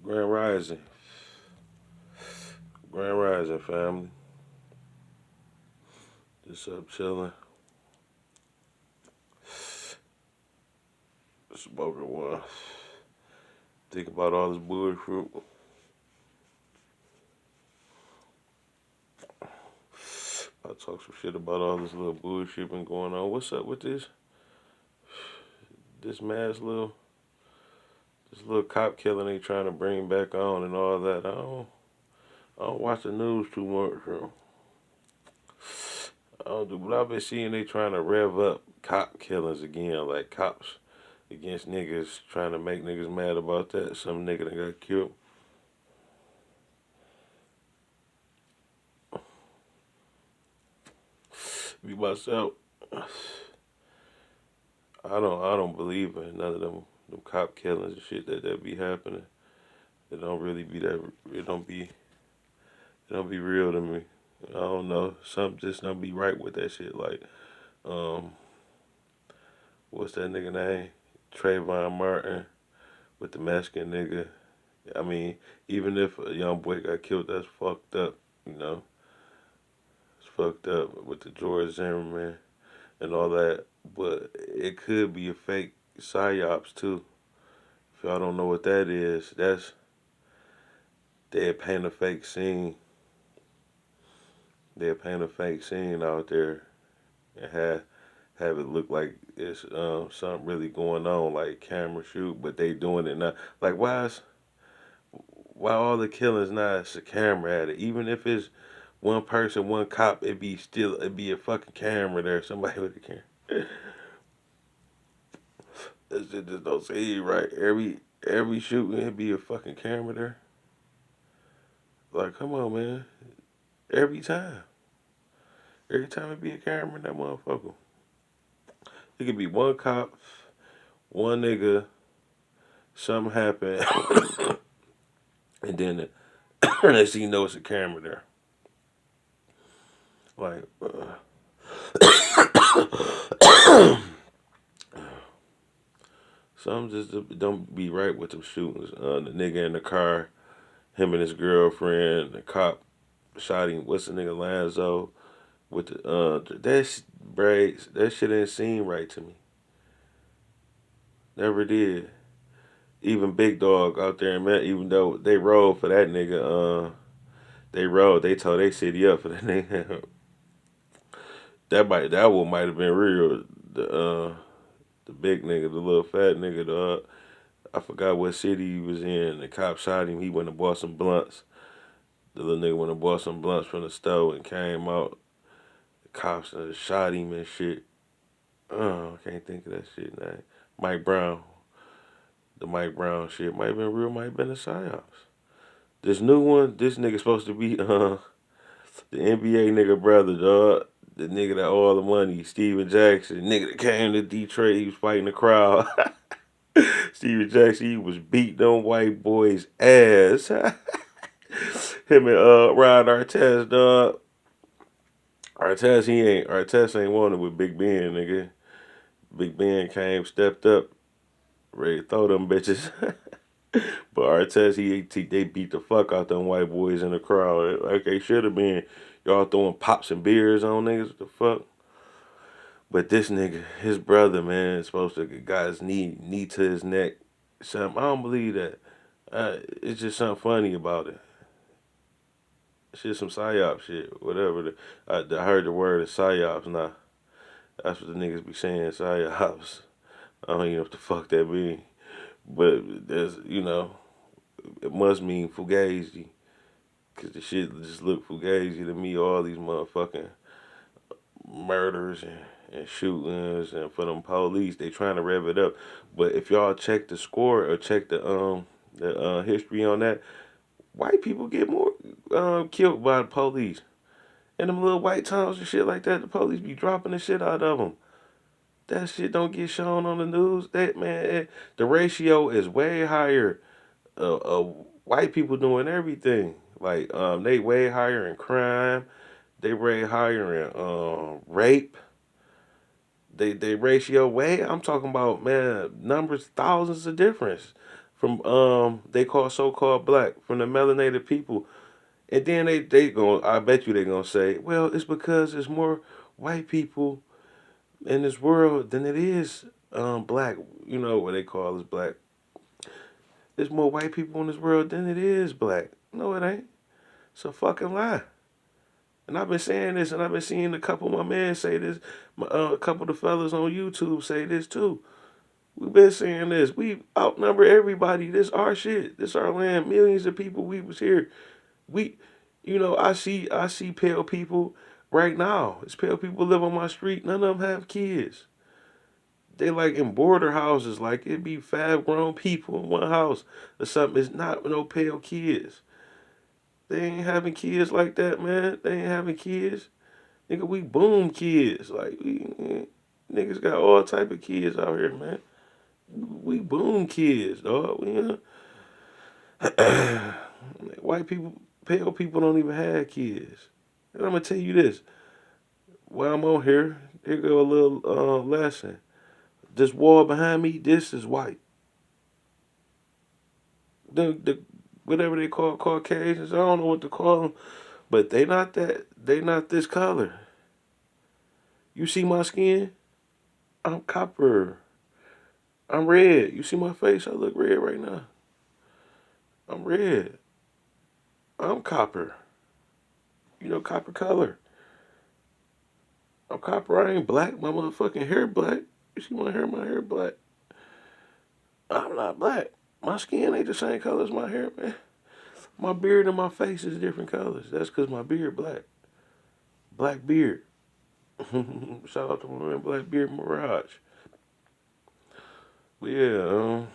Grand Rising. Grand Rising, family. Just up chilling. Smoking one. Think about all this bullshit. I talk some shit about all this little bullshit been going on. What's up with this mass this little cop killing they trying to bring back on and all that? I don't watch the news too much. So I don't do, but I've been seeing they trying to rev up cop killings again, like cops against niggas, trying to make niggas mad about that. Some nigga that got killed. Me myself, I don't believe in none of them cop killings and shit that be happening. It don't really be that. It don't be real to me. I don't know. Something just don't be right with that shit. Like, um, what's that nigga name? Trayvon Martin with the Mexican nigga. I mean, even if a young boy got killed, that's fucked up. You know, it's fucked up with the George Zimmerman and all that. But it could be a fake psyops too. If y'all don't know what that is, that's they paint a fake scene. They paint a fake scene out there and have it look like it's something really going on, like camera shoot, but they doing it now. Like why all the killings now it's a camera at it? Even if it's one person, one cop, it'd be a fucking camera there, somebody with a camera. That shit just don't seem right. Every shooting it'd be a fucking camera there. Like, come on, man. Every time. Every time it be a camera in that motherfucker. It could be one cop, one nigga, something happened, and then next thing you know, it's a camera there. Like, something just don't be right with them shootings. The nigga in the car, him and his girlfriend, the cop shot him. What's the nigga Lanzo with the that shit ain't seem right to me. Never did. Even Big Dog out there, man. Even though they rode for that nigga, they rode. They tore they city up for that nigga. That one might have been real. The big nigga, the little fat nigga, I forgot what city he was in. The cop shot him. He went and bought some blunts. The little nigga went and bought some blunts from the store and came out. The cops shot him and shit. Oh, I can't think of that shit name. Mike Brown. The Mike Brown shit might have been real, might have been a psyops. This new one, this nigga supposed to be the NBA nigga brother, dog. The nigga that all the money, Steven Jackson, nigga that came to Detroit, he was fighting the crowd. Steven Jackson, he was beating them white boys' ass. Him and Ryan Artest, dog. Artest ain't wanted with Big Ben, nigga. Big Ben came, stepped up, ready to throw them bitches. But Artest, they beat the fuck out them white boys in the crowd. Like they should have been. Y'all throwing pops and beers on niggas. What the fuck? But this nigga, his brother, man, is supposed to got his knee to his neck. Something I don't believe that. It's just something funny about it. Shit, some psyop shit, whatever. I heard the word is psyops now. That's what the niggas be saying, psyops. I don't even know what the fuck that mean. But there's, it must mean fugazi. Cause the shit just look fugazi to me. All these motherfucking murders and shootings, and for them police, they trying to rev it up. But if y'all check the score or check the history on that, white people get more killed by the police. And them little white towns and shit like that, the police be dropping the shit out of them. That shit don't get shown on the news. That man, the ratio is way higher. White people doing everything. Like they way higher in crime. They way higher in rape. They ratio way. I'm talking about man numbers thousands of difference. from they call so-called black, from the melanated people. And then they going I bet you they gonna say, well, it's because there's more white people in this world than it is black. You know what they call us black. There's more white people in this world than it is black. No, it ain't. It's a fucking lie. And I've been saying this, and I've been seeing a couple of my men say this. A couple of the fellas on YouTube say this too. We've been saying this. We outnumber everybody. This our shit. This our land. Millions of people. We was here. We, I see pale people right now. It's pale people live on my street. None of them have kids. They like in border houses. Like it be five grown people in one house or something. It's not no pale kids. They ain't having kids like that, man. They ain't having kids. Nigga, we boom kids. Like niggas got all type of kids out here, man. We boom kids, dog. White people, pale people don't even have kids. And I'm gonna tell you this. While I'm on here go a little lesson. This wall behind me, this is white. The whatever they call Caucasians, I don't know what to call them, but they not that. They not this color. You see my skin? I'm copper. I'm red. You see my face? I look red right now. I'm red. I'm copper. You know copper color. I'm copper. I ain't black. My motherfucking hair black. You see my hair? My hair black. I'm not black. My skin ain't the same color as my hair, man. My beard and my face is different colors. That's because my beard black. Black beard. Shout out to my man Black Beard Mirage. But yeah,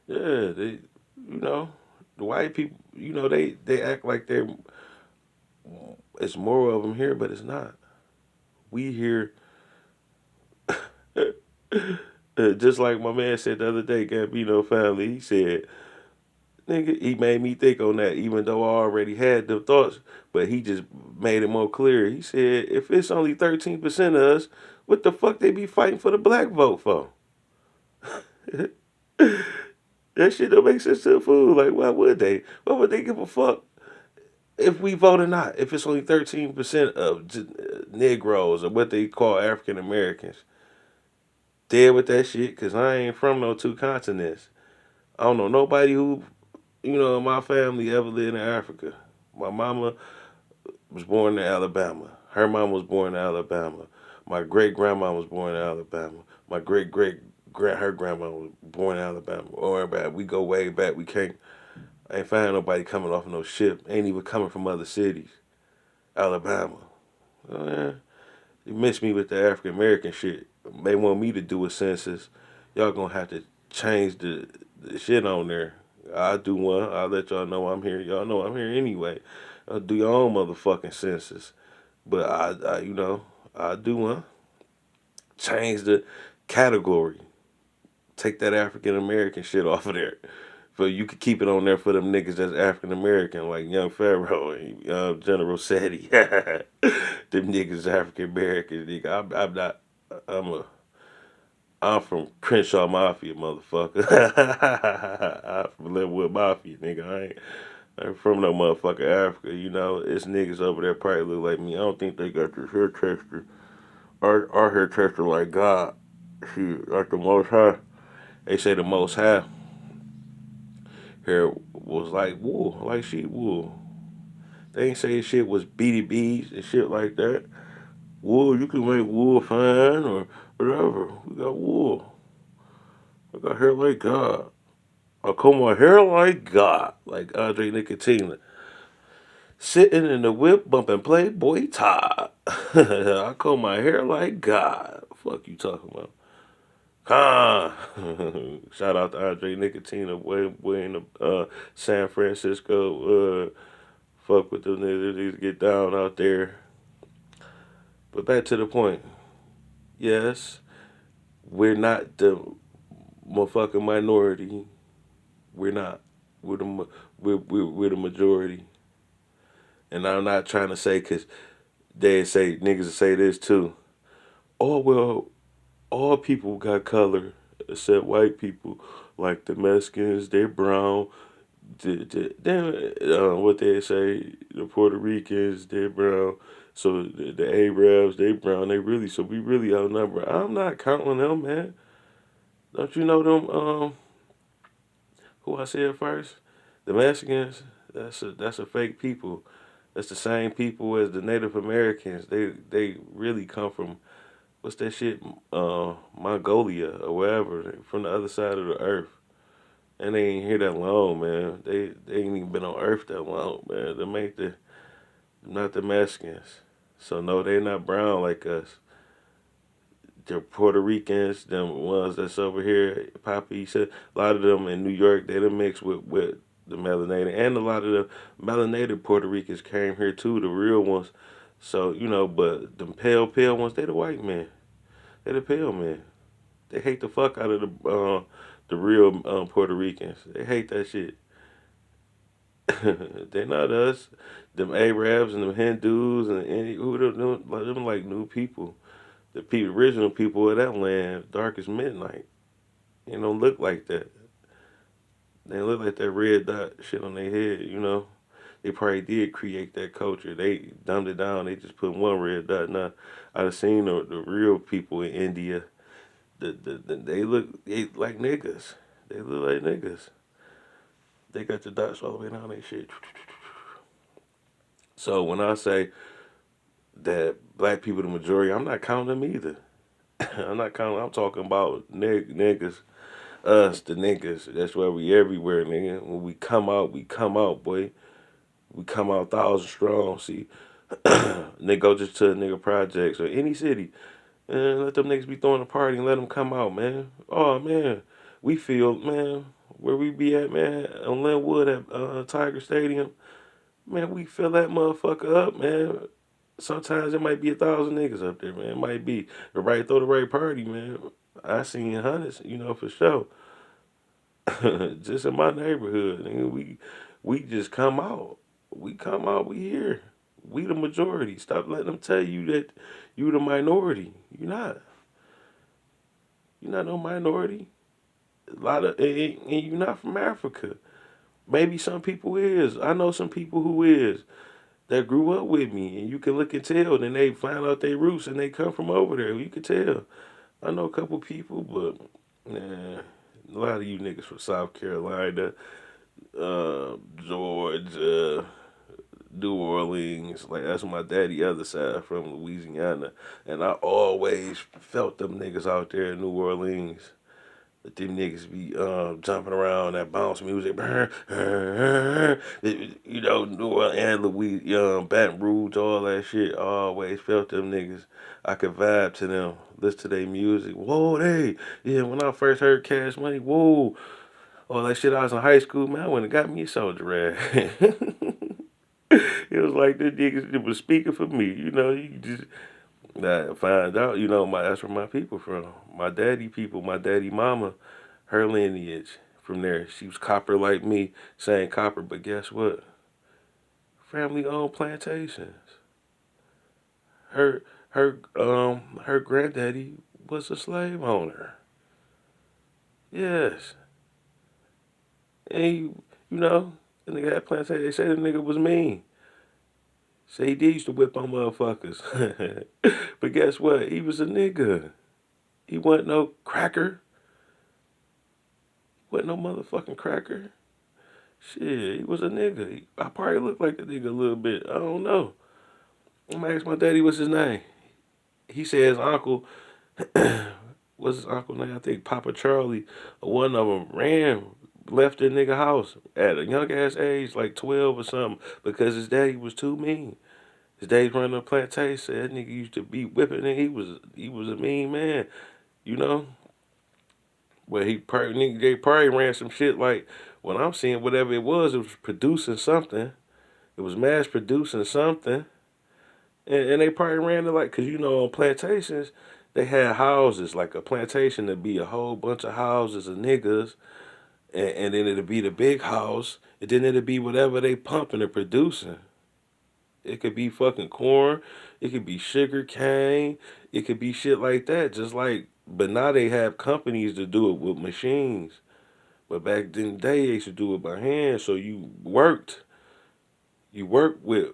yeah, you know, the white people, they act like it's more of them here, but it's not. We here, just like my man said the other day, Gambino family, he said, nigga, he made me think on that, even though I already had the thoughts, but he just made it more clear. He said, if it's only 13% of us, what the fuck they be fighting for the black vote for? That shit don't make sense to the fool. Like, why would they? Why would they give a fuck if we vote or not? If it's only 13% of Negroes or what they call African Americans. Dead with that shit, because I ain't from no two continents. I don't know nobody who, in my family ever lived in Africa. My mama was born in Alabama. Her mom was born in Alabama. My great grandma was born in Alabama. My her grandma was born in Alabama. Or back, we go way back. We can't. I ain't find nobody coming off no ship. Ain't even coming from other cities. Alabama. Oh, yeah. You miss me with the African American shit. They want me to do a census. Y'all gonna have to change the shit on there. I'll do one. I'll let y'all know I'm here. Y'all know I'm here anyway. I'll do your own motherfucking census. But I'll do one. Change the category. Take that African American shit off of there. But you could keep it on there for them niggas that's African American, like Young Pharaoh and General Seti. Them niggas African American. Nigga. I'm not. I'm a. I'm from Crenshaw Mafia, motherfucker. I'm from Leavenwood Mafia, nigga. I ain't from no motherfucker Africa. It's niggas over there probably look like me. I don't think they got this hair texture. Our hair texture like God. Shit, like the Most High. They say the Most High hair was like wool, like sheep wool. They ain't say shit was BDBs and shit like that. Wool, you can make wool fine or whatever. We got wool. I got hair like God. I comb my hair like God, like Andre Nicotina. Sitting in the whip, bumping Playboy Todd. I comb my hair like God. Fuck you talking about? Ah, shout out to Andre Nicotina, way in the San Francisco. Fuck with them niggas, these get down out there. But back to the point. Yes, we're not the motherfucking minority. We're not. We're we're the majority. And I'm not trying to say because they say niggas say this too. Oh well, all people got color. except white people, like the Mexicans, they're brown. What they say, the Puerto Ricans, they're brown. So the Arabs, they brown. They really, so we really outnumber. I'm not counting them, man. Don't you know them? Who I said first? The Mexicans. That's a fake people. That's the same people as the Native Americans. They really come from what's that shit? Mongolia or wherever, from the other side of the earth. And they ain't here that long, man. They ain't even been on Earth that long, man. Them ain't the not the Mexicans. So no, they not brown like us. They're Puerto Ricans, them ones that's over here. Poppy said a lot of them in New York, they done mixed with the melanated, and a lot of the melanated Puerto Ricans came here too, the real ones. So but them pale ones, they the white men. They the pale men. They hate the fuck out of the real Puerto Ricans. They hate that shit. They not us. Them Arabs and them Hindus and who them like new people. The original people of that land, dark as midnight. They don't look like that. They look like that red dot shit on their head. They probably did create that culture. They dumbed it down. They just put one red dot. Now, I've seen the real people in India. They look like niggas. They look like niggas. They got the dots all the way down their shit. So when I say that black people the majority, I'm not counting them either. I'm not counting. I'm talking about niggas, us the niggas. That's why we everywhere, nigga. When we come out, boy. We come out 1,000 strong. See, nigga, go just to a nigga projects or any city, and let them niggas be throwing a party and let them come out, man. Oh man, we feel, man, where we be at, man, on Linwood at Tiger Stadium. Man, we fill that motherfucker up, man. Sometimes it might be 1,000 niggas up there, man. It might be throw the right party, man. I seen hundreds, for sure. Just in my neighborhood, nigga, we just come out. We come out. We here. We the majority. Stop letting them tell you that you the minority. You're not. You're not no minority. A lot of and you're not from Africa. Maybe some people is. I know some people who is that grew up with me, and you can look and tell. Then they find out their roots, and they come from over there. You can tell. I know a couple people, but nah, a lot of you niggas from South Carolina, Georgia, New Orleans, like that's my daddy other side from Louisiana, and I always felt them niggas out there in New Orleans. But them niggas be jumping around that bounce music, New Orleans and Louisiana, Baton Rouge, all that shit. I always felt them niggas. I could vibe to them, listen to their music. Whoa, yeah. When I first heard Cash Money, whoa, all that shit. I was in high school, man. I went and got me a soldier rag. It was like the niggas that was speaking for me. You just find out. That's where my people from. My daddy people, my daddy mama, her lineage from there. She was copper like me, saying copper, but guess what? Family owned plantations. Her granddaddy was a slave owner. Yes. And the nigga had plantation. They said the nigga was mean. Say he did used to whip on motherfuckers. But guess what? He was a nigga. He wasn't no cracker. Wasn't no motherfucking cracker. Shit, he was a nigga. I probably looked like the nigga a little bit. I don't know. I'm gonna ask my daddy what's his name. He said his uncle, what's his uncle name? I think Papa Charlie. One of them left the nigga house at a young ass age, like 12 or something, because his daddy was too mean. His daddy running a plantation. Said that nigga used to be whipping, and he was a mean man, you know. But they probably ran some shit like when I'm seeing whatever it was producing something. It was mass producing something. And they probably ran it like, cause on plantations, they had houses, like a plantation would be a whole bunch of houses of niggas, and then it'd be the big house, and then it'd be whatever they pumping or producing. It could be fucking corn, it could be sugar cane, it could be shit like that, just like But now they have companies to do it with machines. But back in the day, they used to do it by hand. So you worked with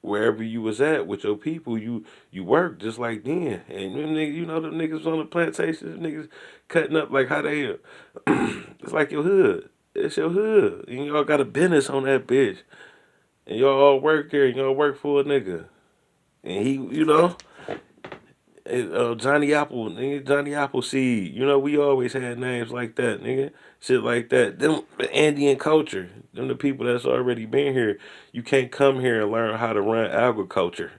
wherever you was at with your people. You worked just like then. And them niggas, them niggas on the plantations, niggas cutting up like how they. It's like your hood. It's your hood. And y'all got a business on that bitch. And y'all all work there. And y'all work for a nigga. And he, Johnny Apple, nigga, Johnny Appleseed. We always had names like that, nigga. Shit like that. Them Andean culture. Them the people that's already been here. You can't come here and learn how to run agriculture.